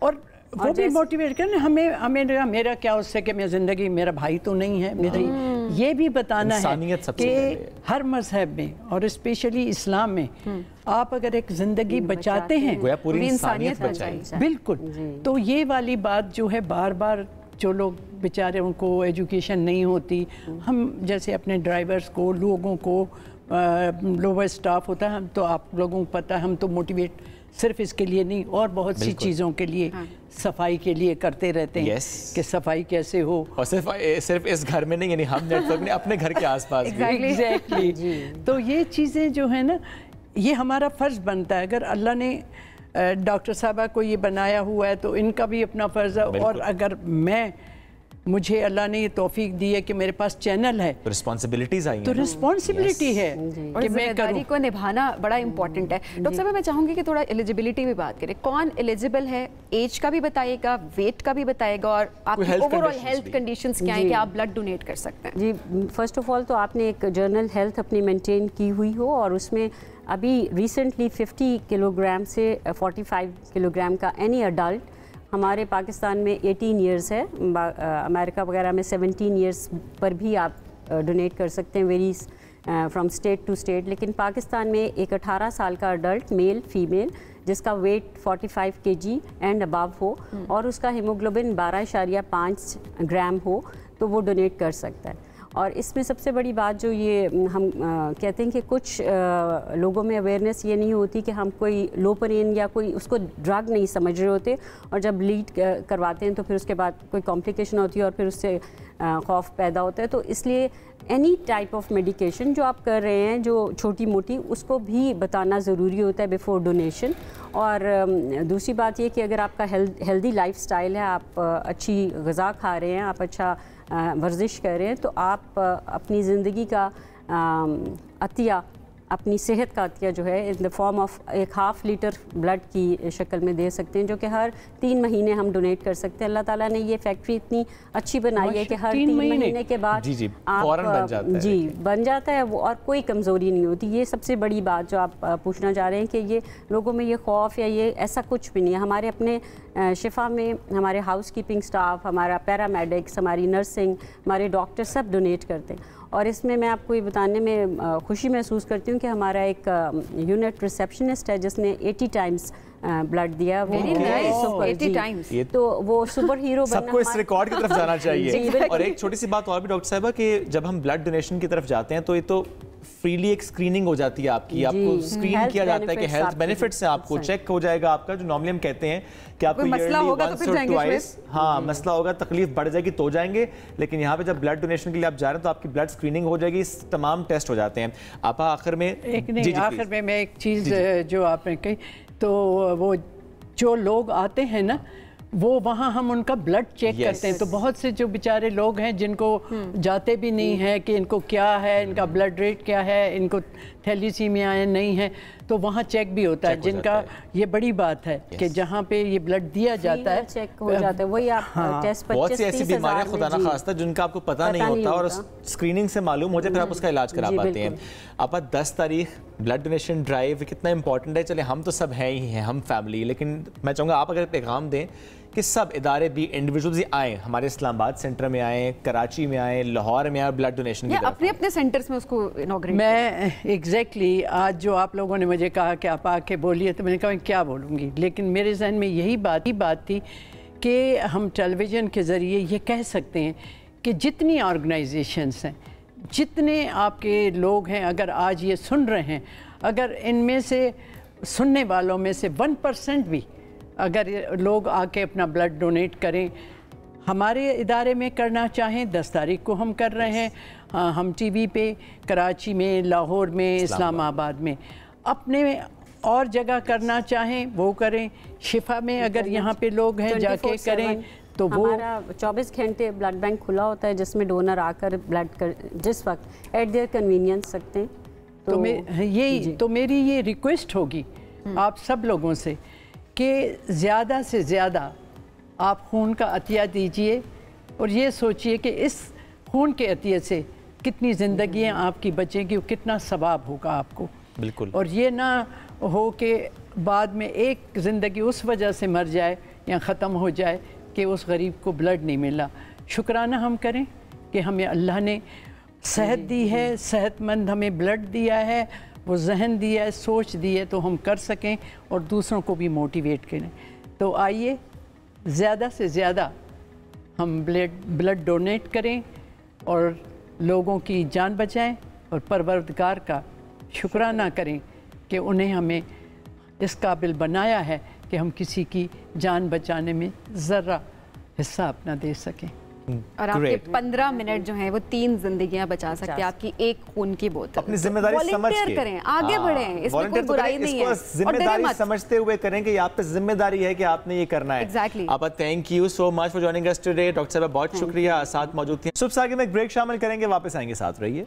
और वो भी मोटिवेट करना हमें, मेरा क्या उससे कि मैं ज़िंदगी, मेरा भाई तो नहीं है, मेरा ये भी बताना है कि हर मजहब में और स्पेशली इस्लाम में आप अगर एक ज़िंदगी बचाते हैं, पूरी इंसानियत बचाई। बिल्कुल। तो ये वाली बात जो है, बार बार जो लोग बेचारे उनको एजुकेशन नहीं होती, हम जैसे अपने ड्राइवर्स को, लोगों को, लोअर स्टाफ होता है, हम तो आप लोगों को पता है, हम तो मोटिवेट सिर्फ इसके लिए नहीं और बहुत सी चीज़ों के लिए, सफाई के लिए करते रहते हैं कि सफाई कैसे हो। और सिर्फ इस घर में नहीं, यानी हम नेटवर्क में अपने घर के आसपास भी। एग्जैक्टली। तो ये चीज़ें जो है ना, ये हमारा फ़र्ज़ बनता है। अगर अल्लाह ने डॉक्टर साहबा को ये बनाया हुआ है तो इनका भी अपना फ़र्ज़ है। और अगर मुझे अल्लाह ने ये तौफीक दी है कि मेरे पास चैनल है, तो रिस्पॉन्सिबिलिटीज आई हैं। तो रिस्पॉन्सिबिलिटी है और जिम्मेदारी को निभाना बड़ा इंपॉर्टेंट है। डॉक्टर साहब, मैं चाहूँगी कि थोड़ा एलिजिबिलिटी भी बात करें। कौन एलिजिबल है, एज का भी बताइएगा, वेट का भी बताइएगा, और आपकी ओवरऑल हेल्थ कंडीशंस क्या हैं कि आप ब्लड डोनेट कर सकते हैं। जी, फर्स्ट ऑफ ऑल तो आपने एक जर्नल हेल्थ अपनी मेंटेन की हुई हो और उसमें अभी रिसेंटली 50 किलोग्राम से 45 किलोग्राम का एनी अडल्ट, हमारे पाकिस्तान में 18 इयर्स है, अमेरिका वगैरह में 17 इयर्स पर भी आप डोनेट कर सकते हैं, varies from state to state. लेकिन पाकिस्तान में एक 18 साल का अडल्ट मेल फीमेल जिसका वेट 45 kg एंड अबव हो और उसका हीमोग्लोबिन 12.5 ग्राम हो तो वो डोनेट कर सकता है। और इसमें सबसे बड़ी बात जो ये हम कहते हैं कि कुछ लोगों में अवेयरनेस ये नहीं होती कि हम कोई लोपरिन या कोई उसको ड्रग नहीं समझ रहे होते, और जब ब्लीड करवाते हैं तो फिर उसके बाद कोई कॉम्प्लिकेशन होती है और फिर उससे खौफ पैदा होता है। तो इसलिए एनी टाइप ऑफ मेडिकेशन जो आप कर रहे हैं, जो छोटी मोटी, उसको भी बताना ज़रूरी होता है बिफोर डोनेशन। और दूसरी बात ये कि अगर आपका हेल्दी लाइफस्टाइल है, आप अच्छी ग़िज़ा खा रहे हैं, आप अच्छा वर्जिश कर रहे हैं, तो आप अपनी ज़िंदगी का अतिया, अपनी सेहत का अतिया जो है इन द फॉर्म ऑफ एक 1/2 लीटर ब्लड की शक्ल में दे सकते हैं, जो कि हर 3 महीने हम डोनेट कर सकते हैं। अल्लाह ताला ने ये फैक्ट्री इतनी अच्छी बनाई है कि हर 3 महीने के बाद आप बन जाता है वो, और कोई कमज़ोरी नहीं होती। ये सबसे बड़ी बात जो आप पूछना चाह रहे हैं कि ये लोगों में ये खौफ या ये ऐसा कुछ भी नहीं है। हमारे अपने शिफा में हमारे हाउस कीपिंग स्टाफ, हमारा पैरामेडिक्स, हमारी नर्सिंग, हमारे डॉक्टर सब डोनेट करते हैं। और इसमें मैं आपको ये बताने में खुशी महसूस करती हूँ कि हमारा एक यूनिट रिसेप्शनिस्ट है जिसने 80 टाइम्स ब्लड दिया। वो 80 टाइम्स, तो वो सुपर हीरो बनना, सबको इस रिकॉर्ड की तरफ जाना चाहिए। और एक छोटी सी बात और भी डॉक्टर साहबा कि जब हम ब्लड डोनेशन की तरफ जाते हैं तो ये तो फ्रीली एक स्क्रीनिंग हो जाती है आपकी, आपको स्क्रीन किया जाता है कि हेल्थ बेनिफिट्स से आपको चेक हो जाएगा आपका, जो नॉर्मली हम कहते हैं कि आपको मसला होगा तो फिर जाएंगे, हाँ मसला होगा, तकलीफ बढ़ जाएगी तो जाएंगे, लेकिन यहाँ पे जब ब्लड डोनेशन के लिए आप जा रहे हैं तो आपकी ब्लड स्क्रीनिंग हो जाएगी, तमाम टेस्ट हो जाते हैं। आप आखिर में आखिर में मैं एक चीज़ जो आपने कही, तो वो जो लोग आते हैं ना, वो वहाँ हम उनका ब्लड चेक करते हैं, तो बहुत से जो बेचारे लोग हैं जिनको जाते भी नहीं है कि इनको क्या है, इनका ब्लड रेट क्या है, इनको थैलीसीमिया है नहीं है, तो वहाँ चेक भी होता है, जिनका ये बड़ी बात है कि जहाँ पे ये ब्लड दिया जाता है चेक हो जाता है। वही आप टेस्ट बहुत सी ऐसी बीमारियां खुदा ना खास्ता जिनका आपको पता नहीं होता और स्क्रीनिंग से मालूम हो जाए, फिर आप उसका इलाज करा पाते हैं। आप 10 तारीख ब्लड डोनेशन ड्राइव कितना इंपॉर्टेंट है, चले हम तो सब हैं ही हैं, हम फैमिली, लेकिन मैं चाहूँगा आप अगर पैगाम दें कि सब इदारे भी इंडिविजुअल्स आए, हमारे इस्लामाबाद सेंटर में आए, कराची में आए, लाहौर में आए, ब्लड डोनेशन की अपने अपने सेंटर्स में उसको इनॉग्रेट। मैं एग्जैक्टली आज जो आप लोगों ने मुझे कहा कि आप आके बोलिए, तो मैंने कहा मैं क्या बोलूँगी, लेकिन मेरे जहन में यही बात थी कि हम टेलीविज़न के ज़रिए ये कह सकते हैं कि जितनी ऑर्गेनाइजेशंस हैं, जितने आपके लोग हैं, अगर आज ये सुन रहे हैं, अगर इनमें से सुनने वालों में से 1% भी अगर लोग आके अपना ब्लड डोनेट करें, हमारे इदारे में करना चाहें, 10 तारीख को हम कर रहे हैं, हम टीवी पे कराची में, लाहौर में, इस्लामाबाद में, अपने और जगह करना चाहें वो करें, शिफा में अगर यहाँ पे लोग हैं जाके करें, तो वो हमारा 24 घंटे ब्लड बैंक खुला होता है जिसमें डोनर आकर ब्लड कर जिस वक्त एट देयर कन्वीनियंस सकते हैं। तो मेरी ये रिक्वेस्ट होगी आप सब लोगों से कि ज़्यादा से ज़्यादा आप खून का अतिया दीजिए और ये सोचिए कि इस खून के अतिये से कितनी ज़िंदगियाँ आपकी बचेंगी और कितना सवाब होगा आपको। बिल्कुल। और ये ना हो कि बाद में एक ज़िंदगी उस वजह से मर जाए या ख़त्म हो जाए कि उस गरीब को ब्लड नहीं मिला। शुक्राना हम करें कि हमें अल्लाह ने सेहत दी है, सेहतमंद हमें ब्लड दिया है, वो जहन दिया है, सोच दी है, तो हम कर सकें और दूसरों को भी मोटिवेट करें। तो आइए ज़्यादा से ज़्यादा हम ब्लड डोनेट करें और लोगों की जान बचाएं और परवरदिगार का शुक्राना करें कि उन्हें हमें इस काबिल बनाया है कि हम किसी की जान बचाने में ज़रा हिस्सा अपना दे सकें। और आपके 15 मिनट जो हैं वो 3 जिंदगियां बचा सकते हैं, आपकी एक खून की बोतल। अपनी जिम्मेदारी समझ के करें, आगे बढ़ें, इसमें कोई बुराई नहीं है। जिम्मेदारी समझते हुए करें कि आप पे जिम्मेदारी है कि आपने ये करना है। एग्जैक्टली। आप thank you so much for joining us today. Doctor साहब बहुत शुक्रिया, साथ मौजूद थी। सुबह सागे में एक ब्रेक शामिल करेंगे, वापस आएंगे, साथ रहिए।